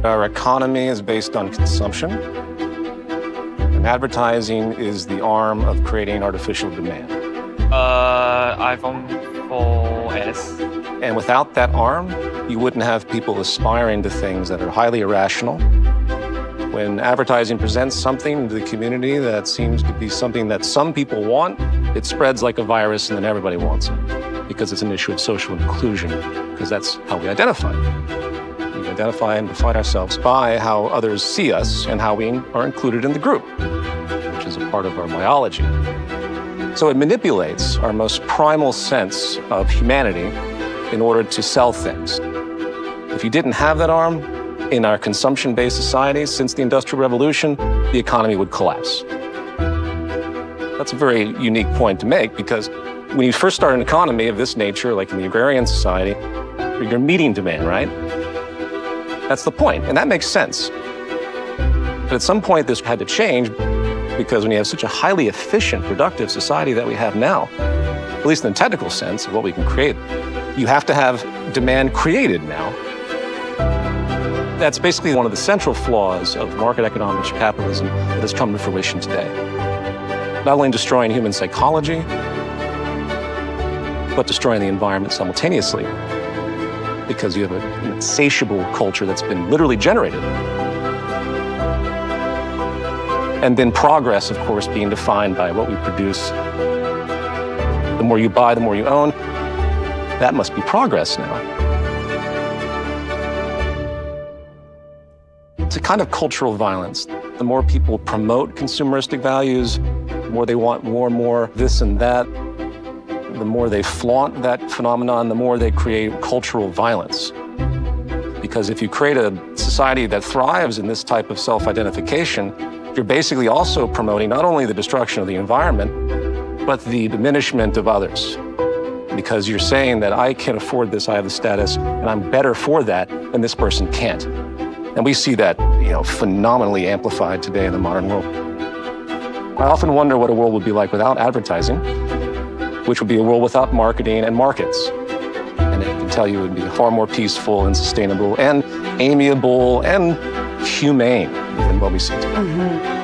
Our economy is based on consumption, and advertising is the arm of creating artificial demand. iPhone 4S. And without that arm, you wouldn't have people aspiring to things that are highly irrational. When advertising presents something to the community that seems to be something that some people want, it spreads like a virus and then everybody wants it, because it's an issue of social inclusion, because that's how we identify. We identify and define ourselves by how others see us and how we are included in the group, which is a part of our biology. So it manipulates our most primal sense of humanity in order to sell things. If you didn't have that arm, in our consumption-based society since the Industrial Revolution, the economy would collapse. That's a very unique point to make, because when you first start an economy of this nature, like in the agrarian society, you're meeting demand, right? That's the point, and that makes sense. But at some point, this had to change, because when you have such a highly efficient, productive society that we have now, at least in the technical sense of what we can create, you have to have demand created now. That's basically one of the central flaws of market economics or capitalism that has come to fruition today. Not only destroying human psychology, but destroying the environment simultaneously, because you have an insatiable culture that's been literally generated. And then progress, of course, being defined by what we produce. The more you buy, the more you own. That must be progress now. It's a kind of cultural violence. The more people promote consumeristic values, the more they want more and more this and that, the more they flaunt that phenomenon, the more they create cultural violence. Because if you create a society that thrives in this type of self-identification, you're basically also promoting not only the destruction of the environment, but the diminishment of others. Because you're saying that I can afford this, I have the status, and I'm better for that, and this person can't. And we see that, phenomenally amplified today in the modern world. I often wonder what a world would be like without advertising, which would be a world without marketing and markets. And I can tell you it would be far more peaceful and sustainable and amiable and humane than what we see today.